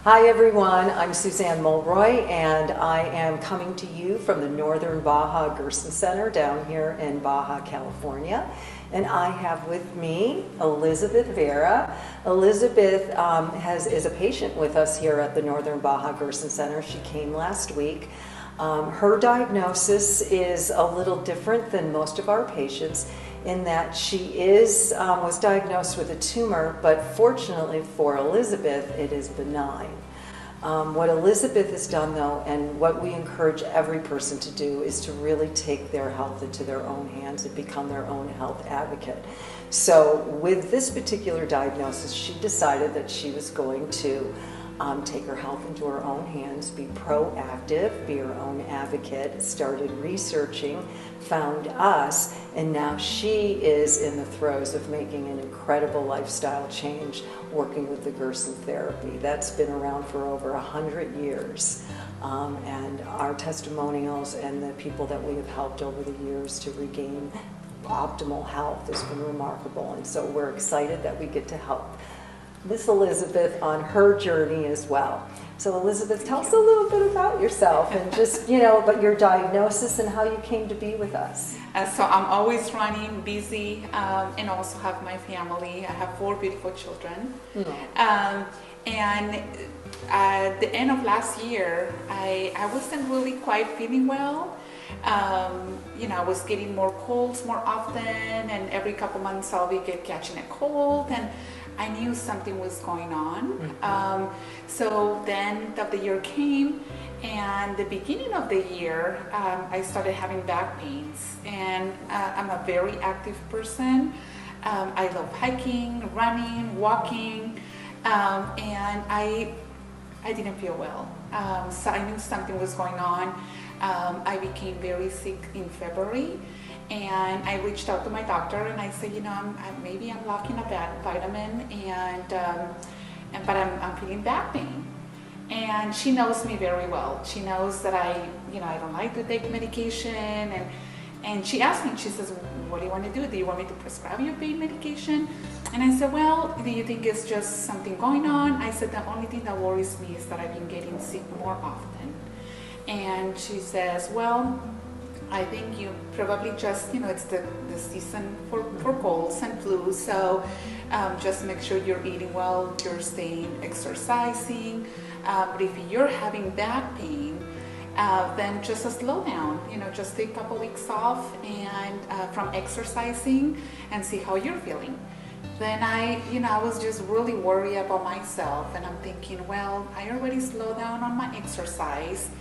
Hi everyone, I'm Suzanne Mulroy and I am coming to you from the Northern Baja Gerson Center down here in Baja, California. And I have with me Elisabeth Vera. Elisabeth is a patient with us here at the Northern Baja Gerson Center. She came last week. Her diagnosis is a little different than most of our patients in that she was diagnosed with a tumor, but fortunately for Elisabeth, it is benign. What Elisabeth has done though, and what we encourage every person to do, is to really take their health into their own hands and become their own health advocate. So with this particular diagnosis, she decided that she was going to take her health into her own hands, be proactive, be her own advocate, started researching, found us, and now she is in the throes of making an incredible lifestyle change working with the Gerson therapy. That's been around for over 100 years. And our testimonials and the people that we have helped over the years to regain optimal health has been remarkable. And so we're excited that we get to help Miss Elisabeth on her journey as well. So Elisabeth, tell us a little bit about yourself and just, about your diagnosis and how you came to be with us. So I'm always running, busy, and also have my family. I have 4 beautiful children. And at the end of last year, I wasn't really quite feeling well. I was getting more colds more often, and every couple months I'll be catching a cold, and I knew something was going on. So the end of the year came, and the beginning of the year, I started having back pains. And I'm a very active person. I love hiking, running, walking, and I didn't feel well. So I knew something was going on. I became very sick in February. And I reached out to my doctor and I said, maybe I'm lacking a vitamin, but I'm feeling back pain. And she knows me very well. She knows that I don't like to take medication. And she asked me, she says, what do you want to do? Do you want me to prescribe you pain medication? And I said, well, do you think it's just something going on? I said, the only thing that worries me is that I've been getting sick more often. And she says, well, I think you probably just, it's the season for colds and flu, so just make sure you're eating well, you're exercising. But if you're having back pain, then just a slow down, just take a couple weeks off and from exercising and see how you're feeling. Then I was just really worried about myself, and I'm thinking, well, I already slowed down on my exercise,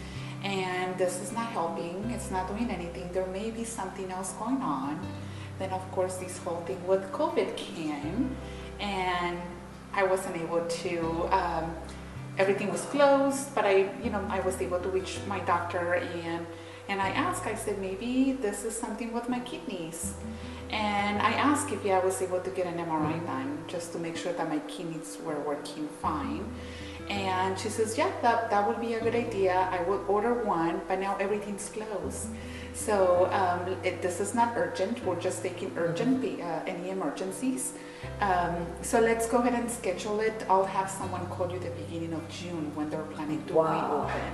and this is not helping, it's not doing anything, there may be something else going on. Then of course this whole thing with COVID came, and I wasn't able to, everything was closed, but I was able to reach my doctor, and I asked, I said, maybe this is something with my kidneys. And I asked if I was able to get an MRI done, just to make sure that my kidneys were working fine. And she says, yeah, that would be a good idea. I will order one, but now everything's closed. So this is not urgent. We're just taking urgent, any emergencies. So let's go ahead and schedule it. I'll have someone call you the beginning of June when they're planning to reopen.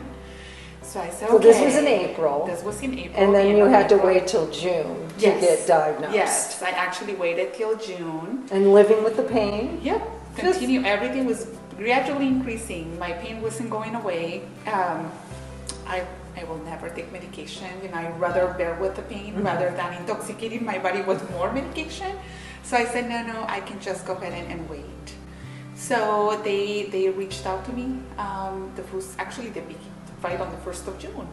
So I said, so okay. This was in April. This was in April. And then you had to wait till June to get diagnosed. Yes, I actually waited till June. And living with the pain? Yep, everything was gradually increasing. My pain wasn't going away. I will never take medication. I'd rather bear with the pain rather than intoxicating my body with more medication. So I said, no, I can just go ahead and wait. So they reached out to me. Right on the 1st of June.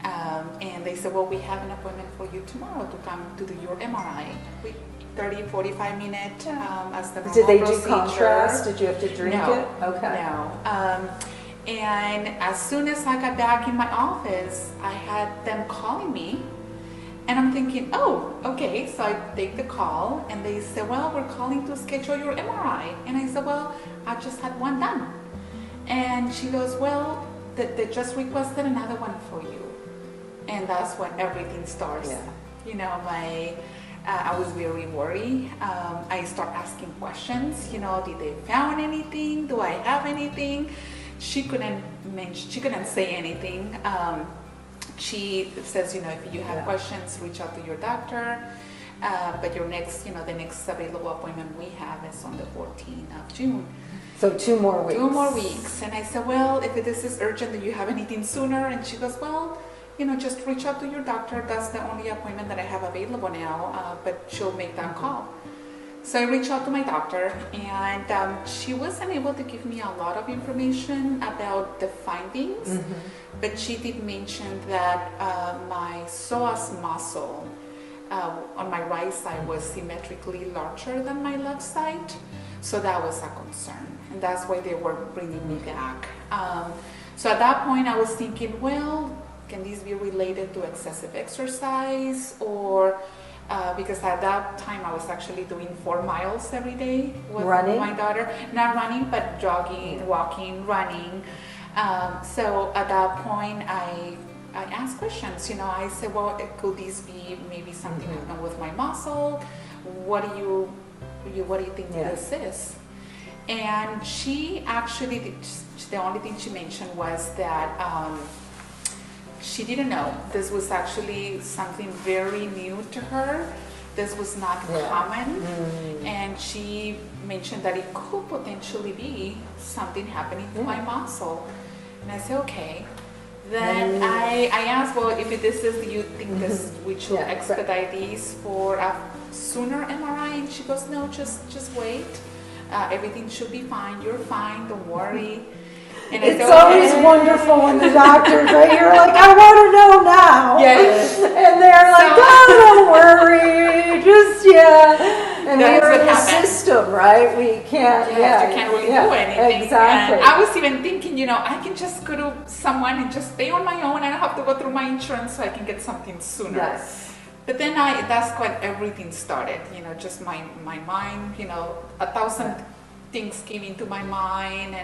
And they said, well, we have an appointment for you tomorrow to come to do your MRI. 30-45 minute as the normal Did they procedure. do contrast? Did you have to drink it? Okay. No. And as soon as I got back in my office, I had them calling me, and I'm thinking, oh, okay. So I take the call, and they said, well, we're calling to schedule your MRI. And I said, well, I just had one done. And she goes, well, they just requested another one for you. And that's when everything starts. Yeah. I was very worried. I start asking questions, did they found anything? Do I have anything? she couldn't say anything. She says, if you have questions, reach out to your doctor. But the next available appointment we have is on the 14th of June. So 2 more weeks. 2 more weeks. And I said, well, if this is urgent, do you have anything sooner? And she goes, well, just reach out to your doctor. That's the only appointment that I have available now, but she'll make that call. So I reached out to my doctor, and she wasn't able to give me a lot of information about the findings, but she did mention that my psoas muscle on my right side was symmetrically larger than my left side, so that was a concern, and that's why they were bringing me back. So at that point I was thinking, well, can this be related to excessive exercise, or because at that time I was actually doing 4 miles every day with my daughter, not running, but jogging, walking, running. So at that point I asked questions. I said, well, could this be maybe something happened with my muscle? What do you think this is? And she actually, the only thing she mentioned was that she didn't know. This was actually something very new to her. This was not common. And she mentioned that it could potentially be something happening to my muscle. And I said, okay. Then I asked, well, if this is, do you think this we should expedite these for a sooner MRI? And she goes, no, just wait. Everything should be fine. You're fine. Don't worry. And it's always wonderful when the doctors, right? You're like, I want to know now. Yes. And they're like, don't worry. Just, And we're in the system, right? We can't, you can't really do anything. Exactly. And I was even thinking, I can just go to someone and just stay on my own. I don't have to go through my insurance, so I can get something sooner. Yes. But then that's when everything started, just my mind, 1,000 things came into my mind,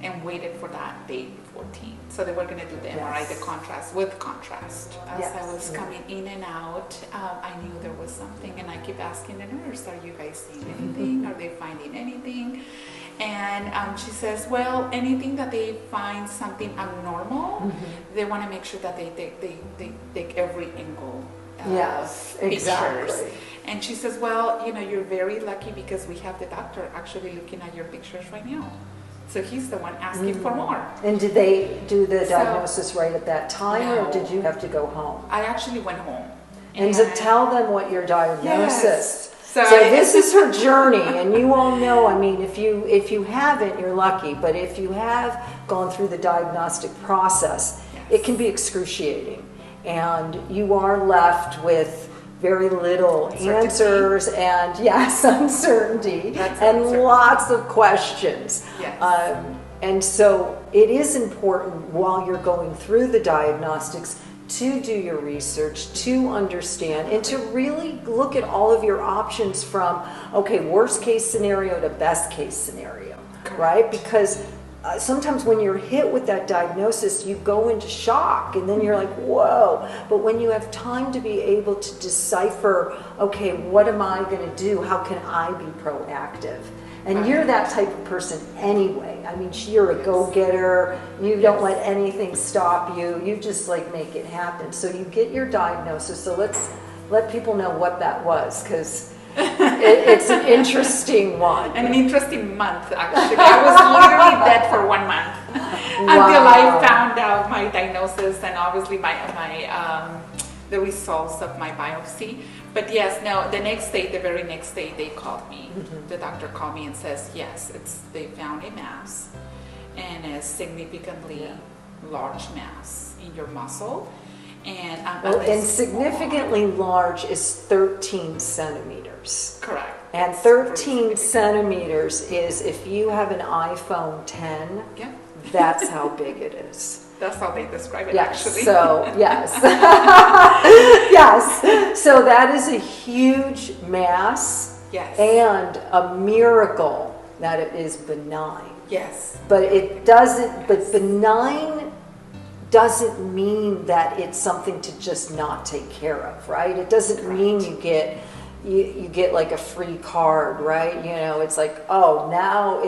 and waited for that date 14. So they were going to do the MRI, the contrast. As I was coming in and out, I knew there was something, and I keep asking the nurse, are you guys seeing anything? Are they finding anything? And she says, well, anything that they find something abnormal, they want to make sure that they take every angle. Pictures. And she says, well, you're very lucky because we have the doctor actually looking at your pictures right now. So he's the one asking for more. And did they do the diagnosis right at that time, or did you have to go home? I actually went home. And to tell them what your diagnosis. So this is her journey, and you all know, I mean, if you haven't, you're lucky. But if you have gone through the diagnostic process, it can be excruciating. And you are left with very little answers and uncertainty and lots of questions. And so it is important while you're going through the diagnostics to do your research, to understand, and to really look at all of your options from, worst case scenario to best case scenario, right? Because sometimes when you're hit with that diagnosis, you go into shock, and then you're like, whoa. But when you have time to be able to decipher, what am I going to do? How can I be proactive? And you're that type of person anyway. I mean, you're a go-getter. You don't let anything stop you. You just make it happen. So you get your diagnosis. So let's let people know what that was, because it's an interesting one. An interesting month, actually. I was literally dead for 1 month until I found out my diagnosis and obviously the results of my biopsy. But the very next day, they called me. The doctor called me and says, yes, they found a mass, and a significantly large mass in your muscle. And significantly large is 13 centimeters. Correct. And 13 centimeters is, if you have an iPhone 10, that's how big it is. That's how they describe it, actually. So, yes. So that is a huge mass. Yes. And a miracle that it is benign. Yes. But it doesn't, but benign doesn't mean that it's something to just not take care of, right? It doesn't mean you get like a free card, right? It's like, now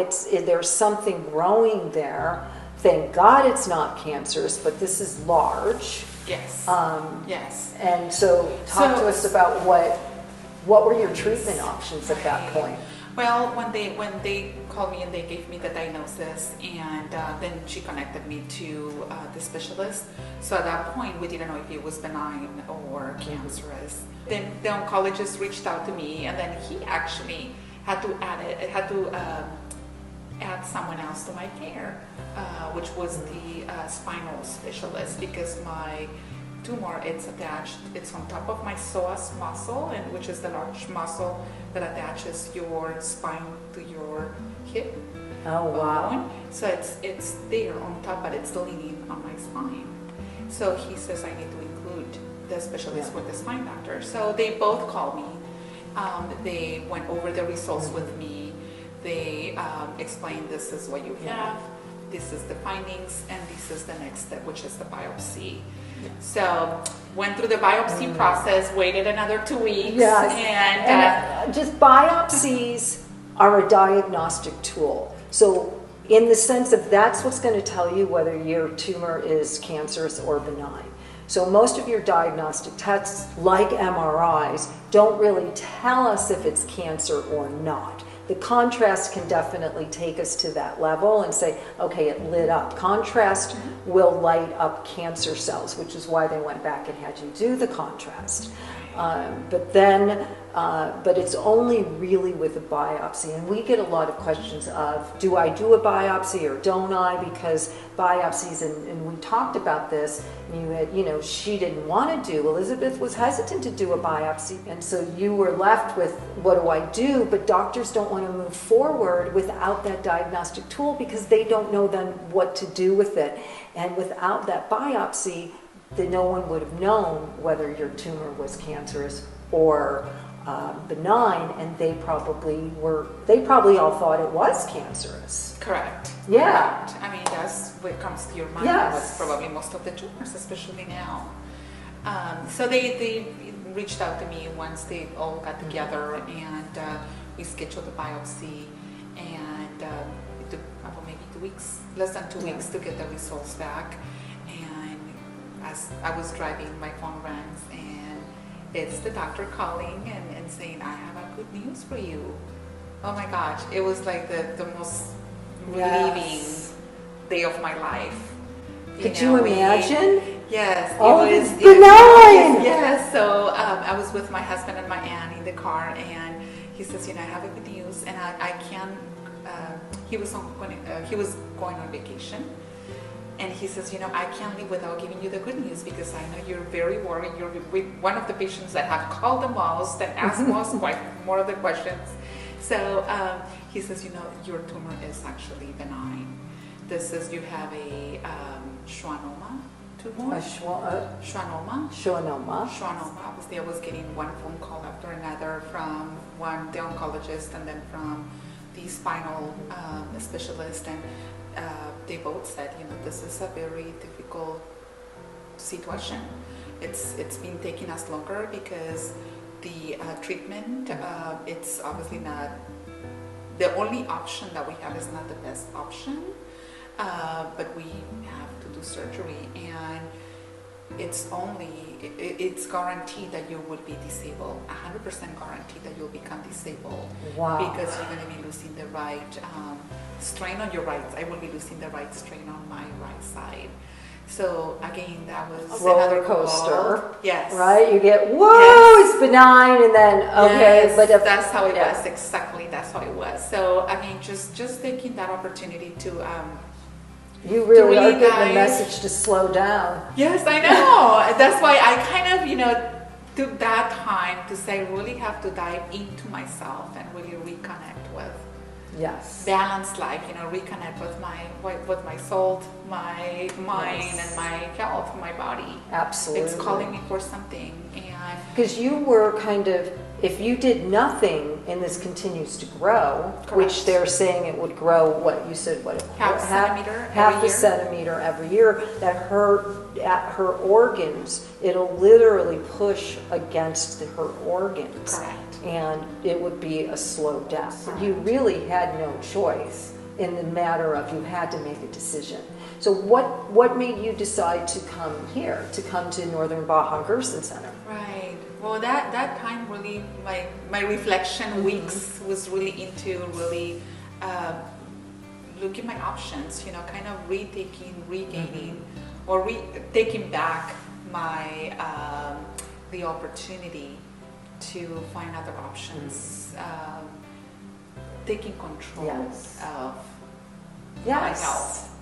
there's something growing there thank God it's not cancerous, but this is large. Yes. Yes. And so talk to us about what were your treatment options at that Right. point? Well, when they called me and they gave me the diagnosis, and then she connected me to the specialist. So at that point, we didn't know if it was benign or cancerous. Then the oncologist reached out to me, and then he actually had to add someone else to my care, which was the spinal specialist, because my tumor, it's on top of my psoas muscle, and which is the large muscle that attaches your spine to your hip. Oh, wow. Bone. So it's there on top, but it's leaning on my spine. So he says I need to include the specialist with the spine doctor. So they both called me. They went over the results with me. They explained, this is what you have, this is the findings, and this is the next step, which is the biopsy. So went through the biopsy process, waited another 2 weeks, and just biopsies are a diagnostic tool. So in the sense of that's what's going to tell you whether your tumor is cancerous or benign. So most of your diagnostic tests, like MRIs, don't really tell us if it's cancer or not. The contrast can definitely take us to that level and say, okay, it lit up. Contrast will light up cancer cells, which is why they went back and had you do the contrast. But it's only really with a biopsy. And we get a lot of questions of, do I do a biopsy or don't I? Because biopsies, and we talked about this, she didn't want to do, Elisabeth was hesitant to do a biopsy. And so you were left with, what do I do? But doctors don't want to move forward without that diagnostic tool because they don't know then what to do with it. And without that biopsy, then no one would have known whether your tumor was cancerous or benign, and they probably all thought it was cancerous. Correct. Yeah. Correct. I mean, that's what comes to your mind. Yes. Was probably most of the tumors, especially now. So they reached out to me once they all got together, and we scheduled a biopsy, and it took about maybe 2 weeks, less than 2 weeks to get the results back. And as I was driving, my phone rings, and it's the doctor calling and saying, I have a good news for you. Oh my gosh, it was like the most relieving day of my life. Could you imagine? Yes. Oh, it's benign! Yes. So I was with my husband and my aunt in the car, and he says, I have a good news, and I can't. He was going on vacation, and he says, I can't leave without giving you the good news, because I know you're very worried. You're one of the patients that have called the most and asked more of the questions. So he says, your tumor is actually benign. This is, you have a schwannoma tumor. Schwannoma. Obviously, I was getting one phone call after another from the oncologist, and then from the spinal specialist, and they both said, this is a very difficult situation. It's been taking us longer because the treatment, it's obviously not, the only option that we have is not the best option, but we have to do surgery, and it's guaranteed that you will be disabled, 100% guaranteed that you'll become disabled. Wow. Because you're going to be losing the right strain on your right. I will be losing the right strain on my right side. So again, that was a roller another coaster. call. Yes. Right? You get, whoa, it's benign, and then, okay. Yes, but that's how it was. Exactly, that's how it was. So I mean, just taking that opportunity to you really are getting dive. the message to slow down. Yes, I know. That's why I kind of, took that time to say, I really have to dive into myself and really reconnect with balanced life. Reconnect with my soul, my mind, and my health, my body. Absolutely, it's calling me for something. And because you were kind of, if you did nothing and this continues to grow, correct. Which they're saying it would grow, half a centimeter every year, that her organs, it'll literally push against her organs. Correct. And it would be a slow death. You really had no choice in the matter of you had to make a decision. So what made you decide to come here, to come to Northern Baja Gerson Center? Right. Well, that time really, my reflection weeks was really into really looking at my options, you know, kind of regaining, or taking back my the opportunity to find other options, taking control of my health,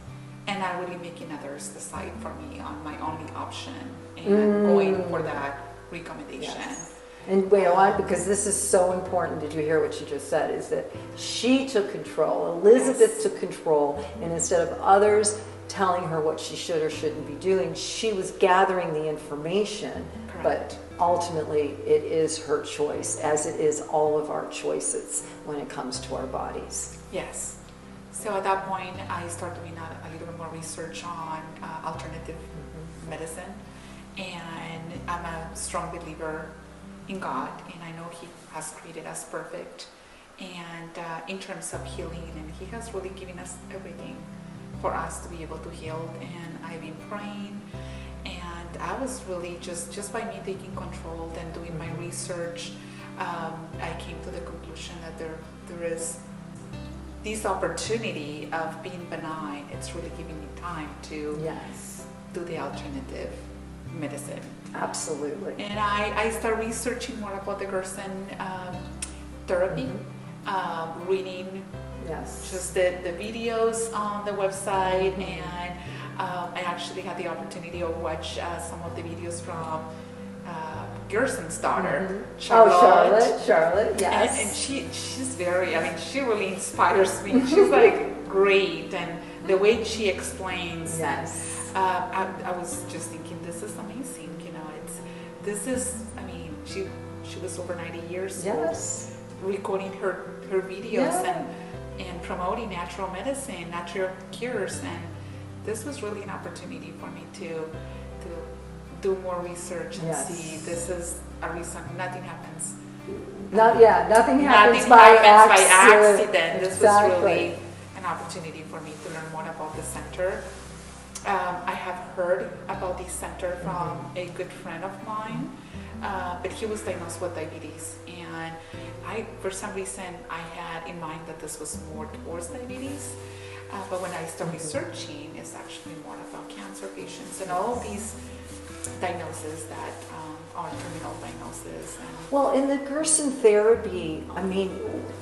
and not really making others decide for me on my only option, and going for that recommendation. And wait on, because this is so important. Did you hear what she just said? Is that she took control. Elisabeth took control, and instead of others telling her what she should or shouldn't be doing, she was gathering the information. But ultimately, it is her choice, as it is all of our choices when it comes to our bodies. Yes. So at that point, I started doing a little bit more research on alternative medicine, and I'm a strong believer in God, and I know He has created us perfect, and in terms of healing, and He has really given us everything for us to be able to heal. And I've been praying, and I was really just by me taking control and doing my research, I came to the conclusion that there is this opportunity of being benign. It's really giving me time to do the alternative medicine. Absolutely. And I started researching more about the Gerson therapy, reading just the videos on the website, and I actually had the opportunity to watch some of the videos from Gerson's daughter, Charlotte. Charlotte, yes. And she's very, she really inspires me. She's like great, and the way she explains. Yes. I was just thinking, this is amazing. You know, she was over 90 years old, recording her videos and promoting natural medicine, natural cures, and this was really an opportunity for me to do more research and see. This is a reason. Nothing happens. Nothing happens by accident. This was really an opportunity for me to learn more about the center. I have heard about this center from a good friend of mine, but he was diagnosed with diabetes, and for some reason, I had in mind that this was more towards diabetes. But when I started researching, it's actually more about cancer patients and all these diagnoses that are terminal diagnoses. Well, in the Gerson therapy,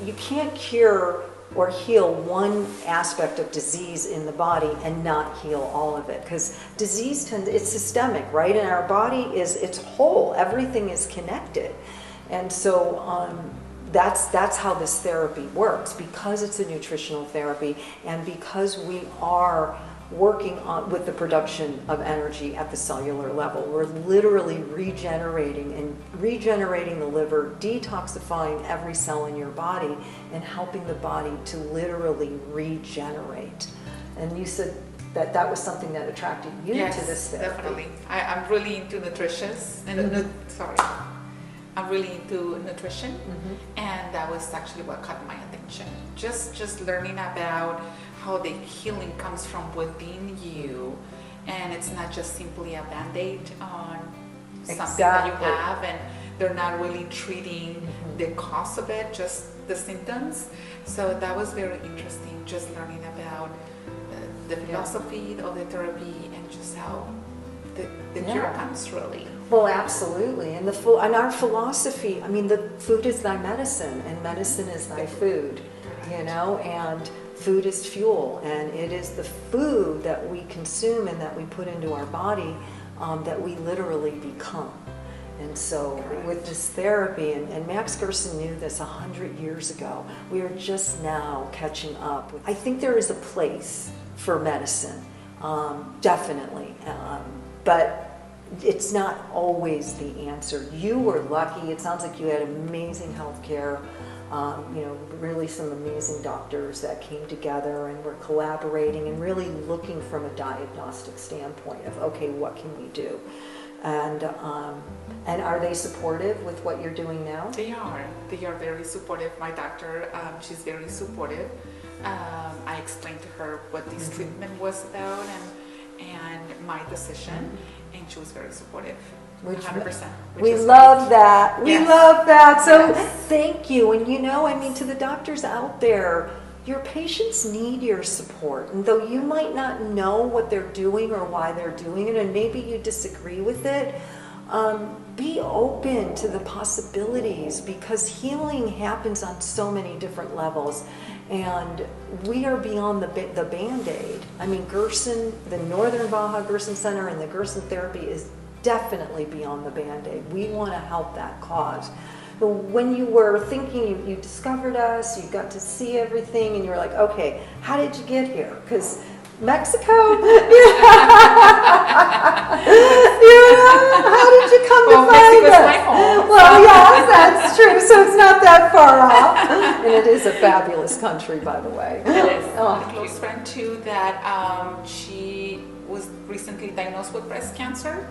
you can't cure or heal one aspect of disease in the body and not heal all of it, because disease it's systemic, right? And our body it's whole. Everything is connected, and so that's how this therapy works, because it's a nutritional therapy, and because we are working with the production of energy at the cellular level. We're literally regenerating the liver, detoxifying every cell in your body, and helping the body to literally regenerate. And you said that was something that attracted you to this therapy. Definitely. I'm really into I'm really into nutrition, and that was actually what caught my attention. Just learning about how the healing comes from within you, and it's not just simply a band-aid on something that you have, and they're not really treating the cause of it, just the symptoms. So that was very interesting, just learning about the philosophy of the therapy, and just how the cure comes really. Well, absolutely. And our philosophy, the food is thy medicine, and medicine is thy food, and food is fuel, and it is the food that we consume and that we put into our body that we literally become. And so with this therapy, and Max Gerson knew this 100 years ago, we are just now catching up. I think there is a place for medicine, definitely, but it's not always the answer. You were lucky. It sounds like you had amazing health care. Really some amazing doctors that came together and were collaborating and really looking from a diagnostic standpoint of, okay, what can we do? And are they supportive with what you're doing now? They are very supportive. My doctor, she's very supportive. I explained to her what this treatment was about and my decision, and she was very supportive. Which 100%. We love that. We Yes. love that. So Yes. thank you. And you know, I mean, to the doctors out there, your patients need your support. And though you might not know what they're doing or why they're doing it, and maybe you disagree with it, be open to the possibilities, because healing happens on so many different levels. And we are beyond the Band-Aid. I mean, Gerson, the Northern Baja Gerson Center and the Gerson therapy is definitely beyond the Band-Aid. We want to help that cause. But when you were thinking, you discovered us, you got to see everything, and you were like, okay, how did you get here? Because Mexico? How did you come to find Mexico's us? my home. Well, yes, that's true. So it's not that far off. And it is a fabulous country, by the way. It is. Oh, A close friend too that she was recently diagnosed with breast cancer,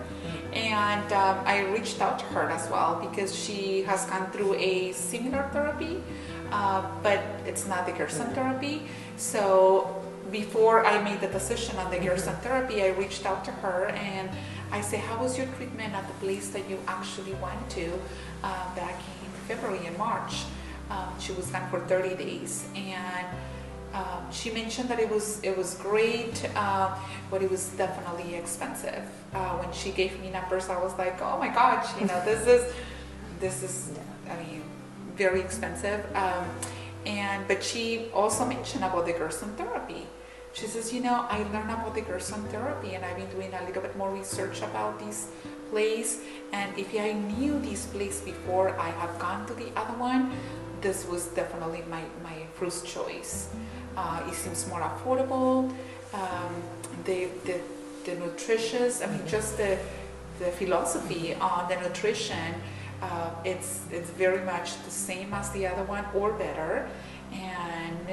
and I reached out to her as well because she has gone through a similar therapy, but it's not the Gerson therapy. So before I made the decision on the Gerson therapy, I reached out to her and I said, how was your treatment at the place that you actually went to back in February and March? She was gone for 30 days, and she mentioned that it was great, but it was definitely expensive. When she gave me numbers, I was like, oh my gosh, you know, this is, I mean, very expensive. But she also mentioned about the Gerson therapy. She says, you know, I learned about the Gerson therapy, and I've been doing a little bit more research about this place. And if I knew this place before I have gone to the other one, this was definitely my first choice. It seems more affordable. The nutritious, I mean, just the philosophy on the nutrition, it's very much the same as the other one or better. And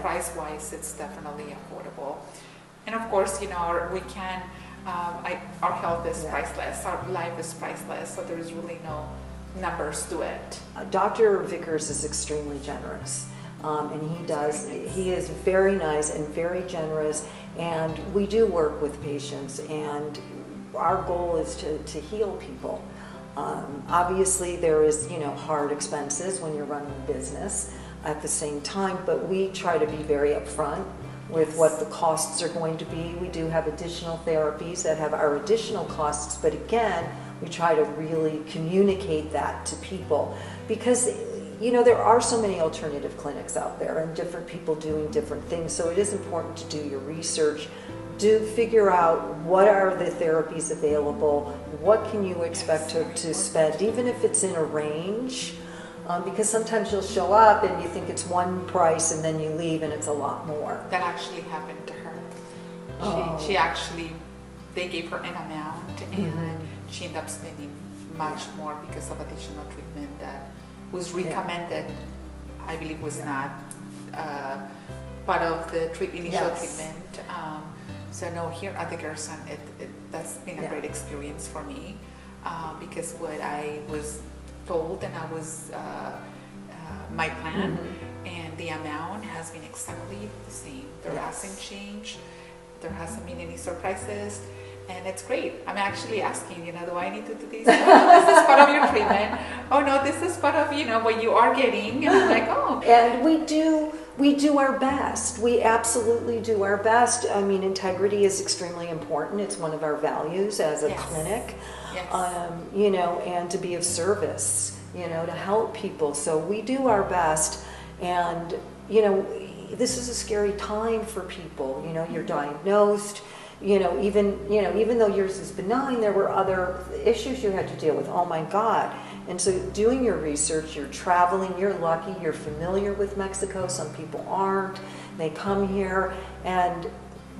price-wise, it's definitely affordable. And of course, you know, we can, our health is priceless, our life is priceless, so there is really no numbers to it. Dr. Vickers is extremely generous. And he is very nice and very generous, and we do work with patients, and our goal is to heal people. Obviously there is, you know, hard expenses when you're running a business at the same time, but we try to be very upfront with what the costs are going to be. We do have additional therapies that have our additional costs, but again, we try to really communicate that to people, because you know, there are so many alternative clinics out there and different people doing different things, so it is important to do your research. Do figure out what are the therapies available, what can you expect to spend, even if it's in a range, because sometimes you'll show up and you think it's one price and then you leave and it's a lot more. That actually happened to her. She actually, they gave her an amount, and she ended up spending much more because of additional treatment that was recommended. I believe was not part of the initial treatment. So no, here at the Gerson, that's been a great experience for me, because what I was told and I was my plan and the amount has been exactly the same. There hasn't changed. There hasn't been any surprises. And it's great. I'm actually asking, you know, do I need to do this? Oh, no, this is part of your treatment. Oh no, this is part of, you know, what you are getting. And I'm like, oh. And we do our best. We absolutely do our best. I mean, integrity is extremely important. It's one of our values as a clinic. Yes. You know, and to be of service, you know, to help people. So we do our best. And, you know, this is a scary time for people. You know, you're diagnosed. You know, even though yours is benign, there were other issues you had to deal with. Oh my God. And so doing your research, you're traveling, you're lucky, you're familiar with Mexico. Some people aren't. They come here, and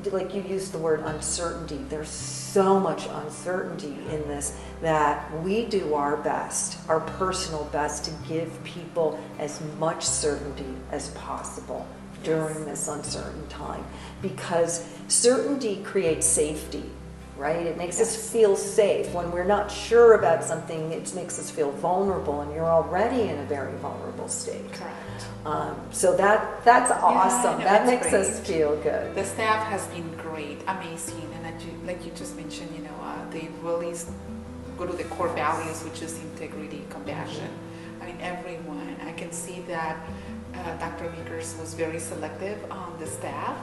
like you used the word uncertainty. There's so much uncertainty in this that we do our best, our personal best, to give people as much certainty as possible during this uncertain time, because certainty creates safety. right? It makes Yes. us feel safe. When we're not sure about something, it makes us feel vulnerable, and you're already in a very vulnerable state. Correct. So that's awesome. no, That it's makes us great. feel good. The staff has been great, amazing, and like you just mentioned, they really go to the core values, which is integrity, compassion. I mean, everyone. I can see that Dr. Vickers was very selective on the staff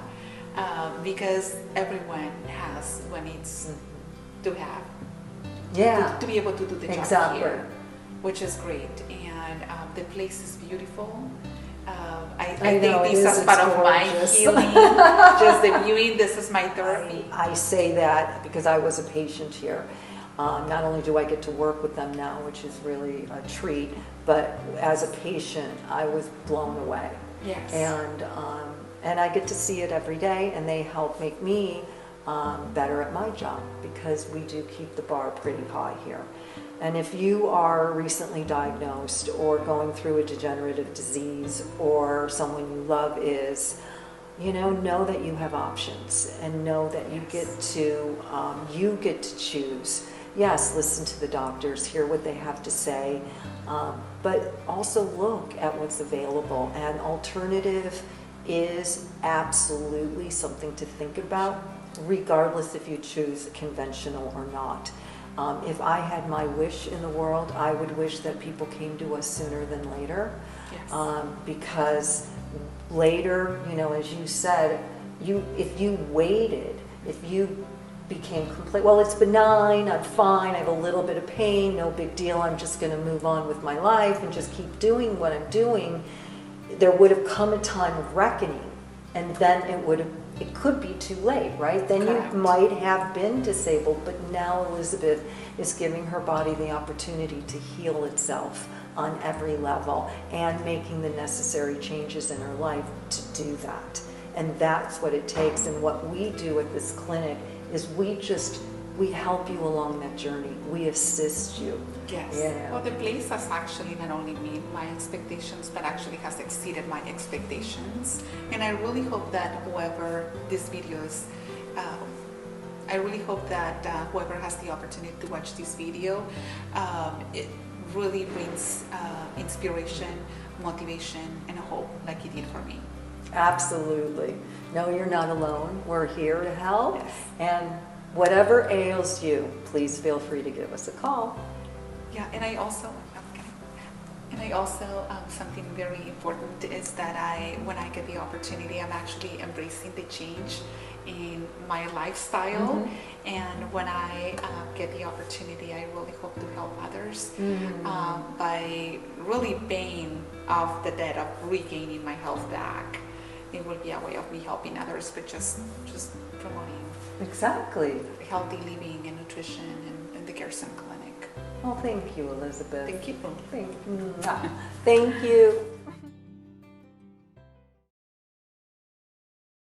because everyone has what needs to have Yeah, to be able to do the job exactly. here, which is great. And the place is beautiful. I I know, think it this is. is part It's of my gorgeous. healing, just the viewing. This is my therapy. I say that because I was a patient here. Not only do I get to work with them now, which is really a treat, but as a patient, I was blown away. Yes. And I get to see it every day, and they help make me better at my job, because we do keep the bar pretty high here. And if you are recently diagnosed or going through a degenerative disease, or someone you love is, know that you have options, and know that you get to choose. Yes, listen to the doctors, hear what they have to say, but also look at what's available. And alternative is absolutely something to think about, regardless if you choose conventional or not. If I had my wish in the world, I would wish that people came to us sooner than later. Yes. Because later, as you said, if you waited, if you became complete, well, it's benign, I'm fine, I have a little bit of pain, no big deal, I'm just going to move on with my life and just keep doing what I'm doing, there would have come a time of reckoning, and then it could be too late, right? Then Correct. You might have been disabled, but now Elisabeth is giving her body the opportunity to heal itself on every level, and making the necessary changes in her life to do that. And that's what it takes. And what we do at this clinic is we help you along that journey. We assist you. Yes. Yeah. Well, the place has actually not only met my expectations, but actually has exceeded my expectations. And I really hope that whoever this video is, I really hope that whoever has the opportunity to watch this video, it really brings inspiration, motivation, and hope like it did for me. Absolutely. No, you're not alone. We're here to help. Yes. And whatever ails you, please feel free to give us a call. Yeah, and I also, something very important is that when I get the opportunity, I'm actually embracing the change in my lifestyle. Mm-hmm. And when I get the opportunity, I really hope to help others by really paying off the debt of regaining my health back. It will be a way of me helping others, but just promoting Exactly. healthy living and nutrition in the Gerson clinic. Well, thank you, Elisabeth. Thank you. Thank you.